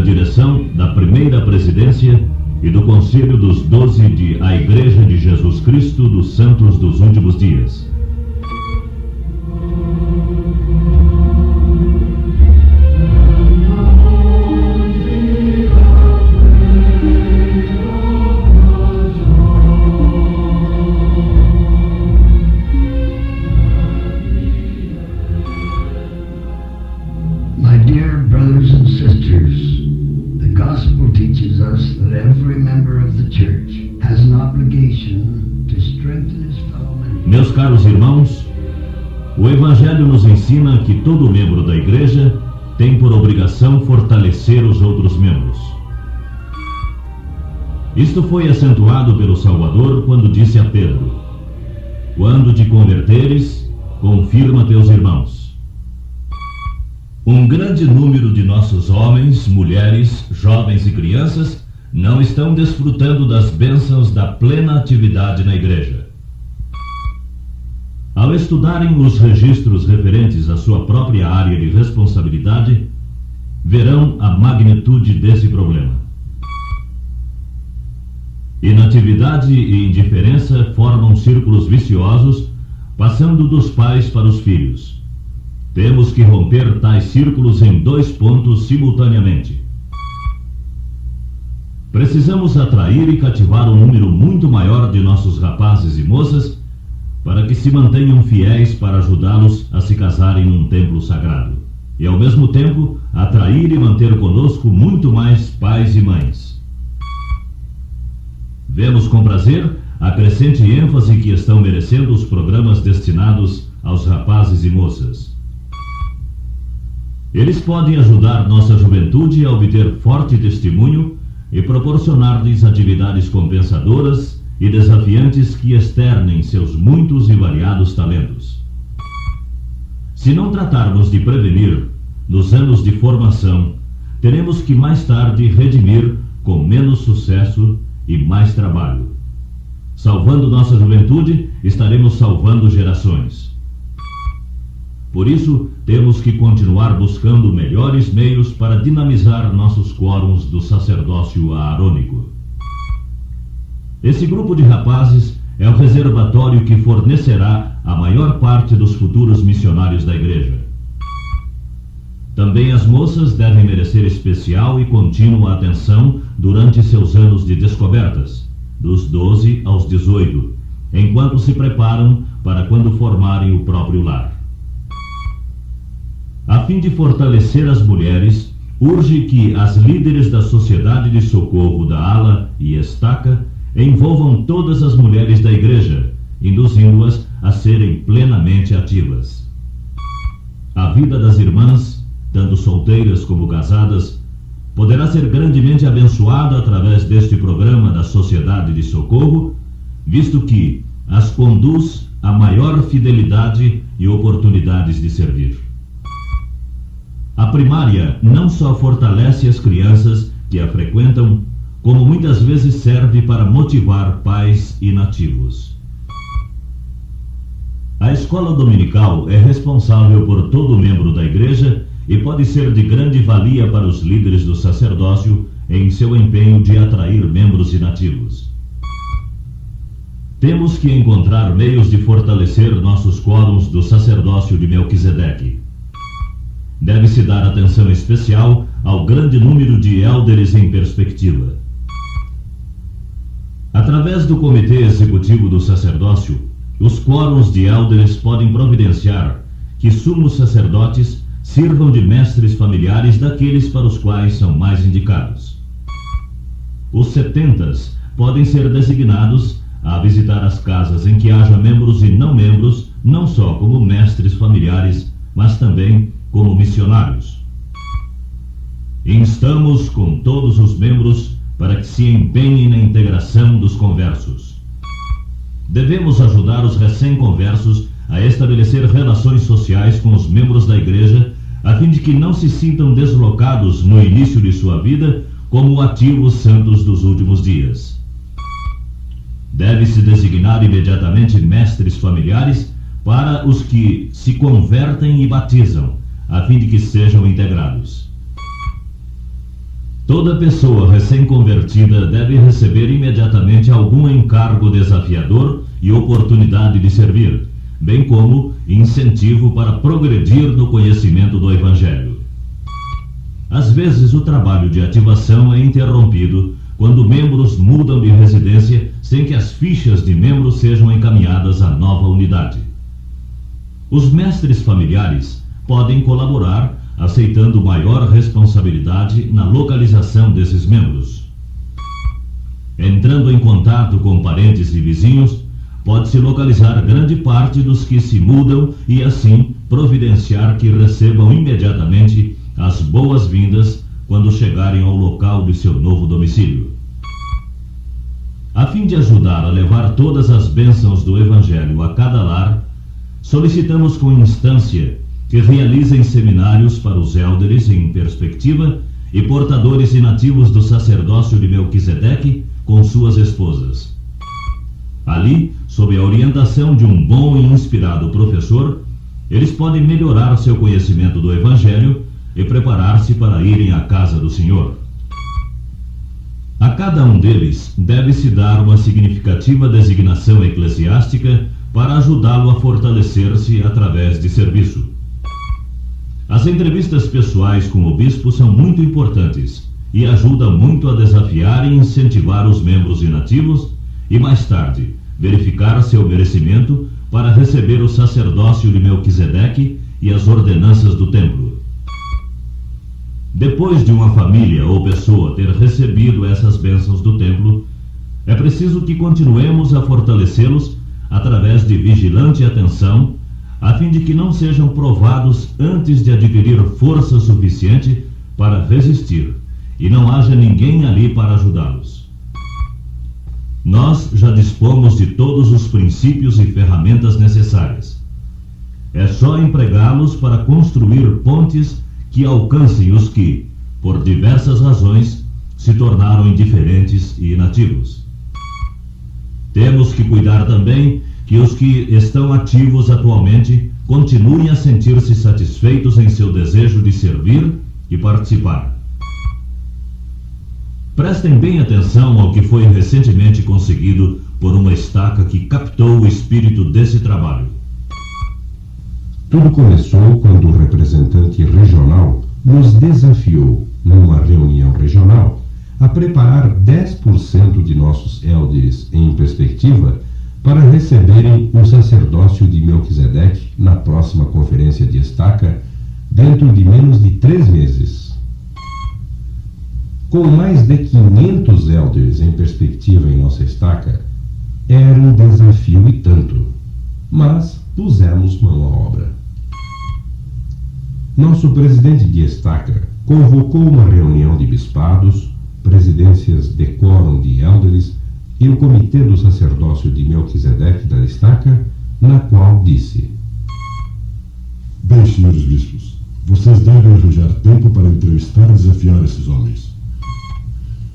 direção da primeira presidência e do Conselho dos 12 de A Igreja de Jesus Cristo dos Santos dos Últimos Dias. My dear brothers and sisters, the gospel teaches us that every member of the church has an obligation to strengthen his fellow man. Meus caros irmãos, o Evangelho nos ensina que todo membro da Igreja tem por obrigação fortalecer os outros membros. Isto foi acentuado pelo Salvador quando disse a Pedro: quando te converteres, confirma teus irmãos. Um grande número de nossos homens, mulheres, jovens e crianças não estão desfrutando das bênçãos da plena atividade na Igreja. Ao estudarem os registros referentes à sua própria área de responsabilidade, verão a magnitude desse problema. Inatividade e indiferença formam círculos viciosos, passando dos pais para os filhos. Temos que romper tais círculos em 2 pontos simultaneamente. Precisamos atrair e cativar um número muito maior de nossos rapazes e moças para que se mantenham fiéis para ajudá-los a se casarem num templo sagrado. E, ao mesmo tempo, atrair e manter conosco muito mais pais e mães. Vemos com prazer a crescente ênfase que estão merecendo os programas destinados aos rapazes e moças. Eles podem ajudar nossa juventude a obter forte testemunho e proporcionar-lhes atividades compensadoras e desafiantes que externem seus muitos e variados talentos. Se não tratarmos de prevenir, nos anos de formação, teremos que mais tarde redimir com menos sucesso e mais trabalho. Salvando nossa juventude, estaremos salvando gerações. Por isso, temos que continuar buscando melhores meios para dinamizar nossos quórums do sacerdócio aarônico. Esse grupo de rapazes é o reservatório que fornecerá a maior parte dos futuros missionários da Igreja. Também as moças devem merecer especial e contínua atenção durante seus anos de descobertas, dos 12 aos 18, enquanto se preparam para quando formarem o próprio lar. A fim de fortalecer as mulheres, urge que as líderes da Sociedade de Socorro da Ala e Estaca envolvam todas as mulheres da Igreja, induzindo-as a serem plenamente ativas. A vida das irmãs, tanto solteiras como casadas, poderá ser grandemente abençoada através deste programa da Sociedade de Socorro, visto que as conduz a maior fidelidade e oportunidades de servir. A primária não só fortalece as crianças que a frequentam, como muitas vezes serve para motivar pais inativos. A escola dominical é responsável por todo membro da Igreja e pode ser de grande valia para os líderes do sacerdócio em seu empenho de atrair membros inativos. Temos que encontrar meios de fortalecer nossos quórums do sacerdócio de Melquisedeque. Deve-se dar atenção especial ao grande número de élderes em perspectiva. Através do Comitê Executivo do Sacerdócio, os quórums de élderes podem providenciar que sumos sacerdotes sirvam de mestres familiares daqueles para os quais são mais indicados. Os setentas podem ser designados a visitar as casas em que haja membros e não membros, não só como mestres familiares, mas também como missionários. Instamos com todos os membros para que se empenhem na integração dos conversos. Devemos ajudar os recém-conversos a estabelecer relações sociais com os membros da Igreja, a fim de que não se sintam deslocados no início de sua vida como ativos santos dos últimos dias. Deve-se designar imediatamente mestres familiares para os que se convertem e batizam, a fim de que sejam integrados. Toda pessoa recém-convertida deve receber imediatamente algum encargo desafiador e oportunidade de servir, bem como incentivo para progredir no conhecimento do Evangelho. Às vezes, o trabalho de ativação é interrompido quando membros mudam de residência sem que as fichas de membros sejam encaminhadas à nova unidade. Os mestres familiares podem colaborar aceitando maior responsabilidade na localização desses membros. Entrando em contato com parentes e vizinhos, pode-se localizar grande parte dos que se mudam e, assim, providenciar que recebam imediatamente as boas-vindas quando chegarem ao local de seu novo domicílio. A fim de ajudar a levar todas as bênçãos do Evangelho a cada lar, solicitamos com instância que realizem seminários para os élderes em perspectiva e portadores inativos do sacerdócio de Melquisedeque com suas esposas. Ali, sob a orientação de um bom e inspirado professor, eles podem melhorar seu conhecimento do Evangelho e preparar-se para irem à casa do Senhor. A cada um deles deve-se dar uma significativa designação eclesiástica para ajudá-lo a fortalecer-se através de serviço. As entrevistas pessoais com o bispo são muito importantes e ajudam muito a desafiar e incentivar os membros inativos e, mais tarde, verificar seu merecimento para receber o sacerdócio de Melquisedeque e as ordenanças do templo. Depois de uma família ou pessoa ter recebido essas bênçãos do templo, é preciso que continuemos a fortalecê-los através de vigilante atenção, a fim de que não sejam provados antes de adquirir força suficiente para resistir e não haja ninguém ali para ajudá-los. Nós já dispomos de todos os princípios e ferramentas necessárias. É só empregá-los para construir pontes que alcancem os que, por diversas razões, se tornaram indiferentes e inativos. Temos que cuidar também que os que estão ativos atualmente continuem a sentir-se satisfeitos em seu desejo de servir e participar. Prestem bem atenção ao que foi recentemente conseguido por uma estaca que captou o espírito desse trabalho. Tudo começou quando o representante regional nos desafiou, numa reunião regional, a preparar 10% de nossos élderes em perspectiva para receberem o sacerdócio de Melquisedeque na próxima conferência de estaca, dentro de menos de 3 meses. Com mais de 500 élderes em perspectiva em nossa estaca, era um desafio e tanto, mas pusemos mão à obra. Nosso presidente de estaca convocou uma reunião de bispados, presidências de quórum de élderes e o comitê do sacerdócio de Melquisedeque da estaca, na qual disse: Bem, senhores bispos, vocês devem arranjar tempo para entrevistar e desafiar esses homens.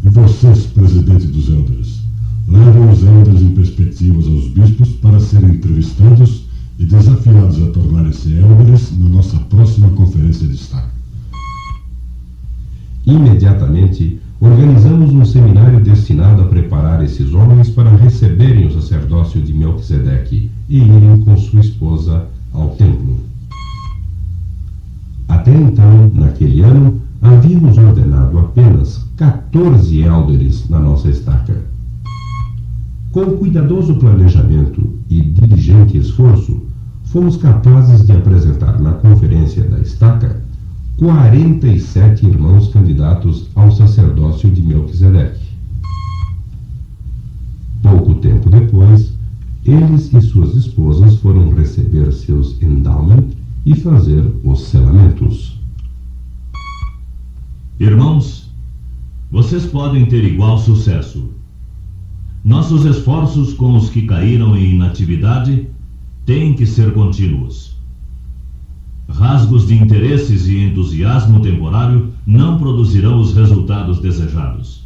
E vocês, presidente dos élderes, levem os élderes em perspectivas aos bispos para serem entrevistados e desafiados a tornarem-se élderes na nossa próxima conferência de estaca. Imediatamente, organizamos um seminário destinado a preparar esses homens para receberem o sacerdócio de Melquisedeque e irem com sua esposa ao templo. Até então, naquele ano, havíamos ordenado apenas 14 élderes na nossa estaca. Com cuidadoso planejamento e diligente esforço, fomos capazes de apresentar na conferência da estaca 47 irmãos candidatos ao sacerdócio de Melquisedeque. Pouco tempo depois, eles e suas esposas foram receber seus endowment e fazer os selamentos. Irmãos, vocês podem ter igual sucesso. Nossos esforços com os que caíram em inatividade têm que ser contínuos. Rasgos de interesses e entusiasmo temporário não produzirão os resultados desejados.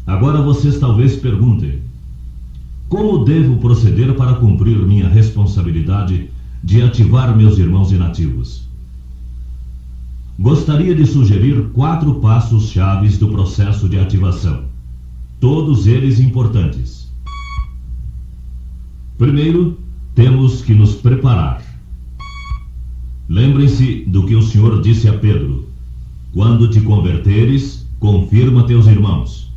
Agora vocês talvez perguntem: como devo proceder para cumprir minha responsabilidade de ativar meus irmãos inativos? gostaria de sugerir 4 passos chaves do processo de ativação, todos eles importantes. Primeiro, temos que nos preparar. Lembrem-se do que o Senhor disse a Pedro: quando te converteres, confirma teus irmãos.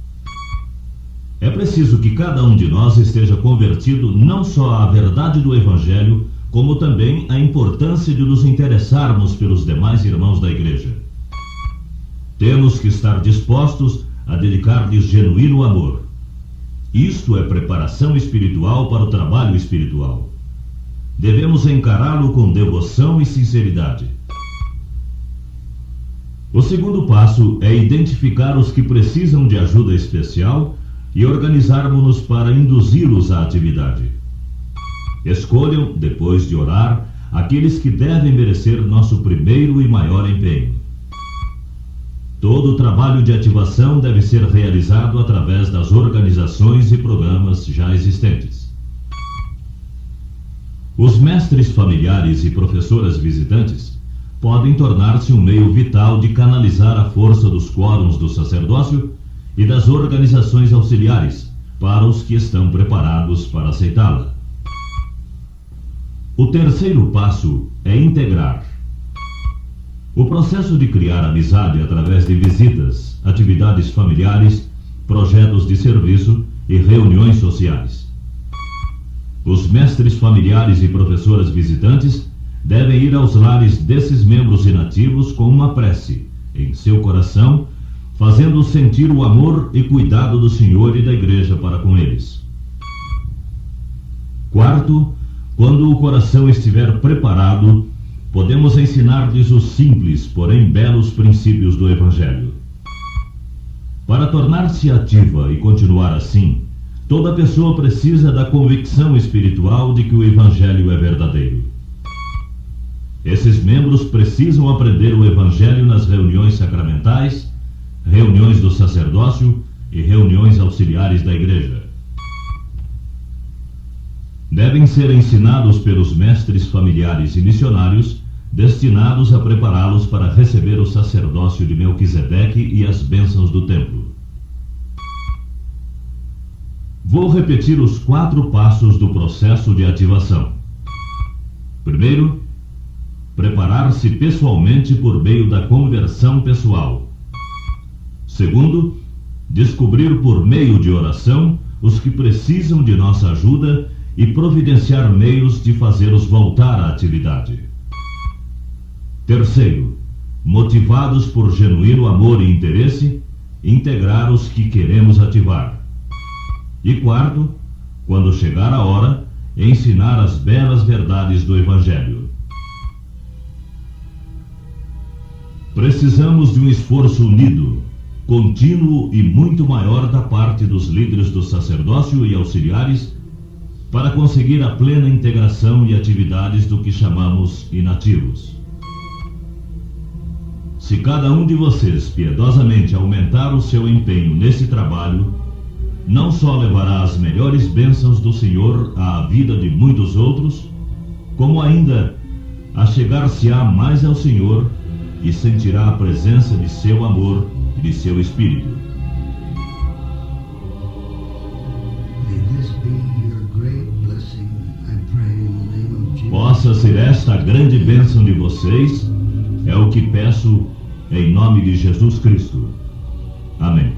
É preciso que cada um de nós esteja convertido não só à verdade do Evangelho, como também à importância de nos interessarmos pelos demais irmãos da igreja. Temos que estar dispostos a dedicar-lhes genuíno amor. Isto é preparação espiritual para o trabalho espiritual. Devemos encará-lo com devoção e sinceridade. O segundo passo é identificar os que precisam de ajuda especial e organizarmos-nos para induzi-los à atividade. Escolham, depois de orar, aqueles que devem merecer nosso primeiro e maior empenho. Todo o trabalho de ativação deve ser realizado através das organizações e programas já existentes. Os mestres familiares e professoras visitantes podem tornar-se um meio vital de canalizar a força dos quórums do sacerdócio e das organizações auxiliares para os que estão preparados para aceitá-la. O terceiro passo é integrar. O processo de criar amizade através de visitas, atividades familiares, projetos de serviço e reuniões sociais. Os mestres familiares e professoras visitantes devem ir aos lares desses membros inativos com uma prece em seu coração, fazendo-os sentir o amor e cuidado do Senhor e da Igreja para com eles. Quarto, quando o coração estiver preparado, podemos ensinar-lhes os simples, porém belos princípios do Evangelho. Para tornar-se ativa e continuar assim, toda pessoa precisa da convicção espiritual de que o Evangelho é verdadeiro. Esses membros precisam aprender o Evangelho nas reuniões sacramentais, reuniões do sacerdócio e reuniões auxiliares da Igreja. Devem ser ensinados pelos mestres familiares e missionários, destinados a prepará-los para receber o sacerdócio de Melquisedeque e as bênçãos do templo. Vou repetir os 4 passos do processo de ativação. Primeiro, preparar-se pessoalmente por meio da conversão pessoal. Segundo, descobrir por meio de oração os que precisam de nossa ajuda e providenciar meios de fazê-los voltar à atividade. Terceiro, motivados por genuíno amor e interesse, integrar os que queremos ativar. E quarto, quando chegar a hora, ensinar as belas verdades do Evangelho. Precisamos de um esforço unido, contínuo e muito maior da parte dos líderes do sacerdócio e auxiliares para conseguir a plena integração e atividades do que chamamos inativos. Se cada um de vocês piedosamente aumentar o seu empenho nesse trabalho, não só levará as melhores bênçãos do Senhor à vida de muitos outros, como ainda achegar-se-á mais ao Senhor e sentirá a presença de seu amor e de seu Espírito. Possa ser esta a grande bênção de vocês, é o que peço em nome de Jesus Cristo. Amém.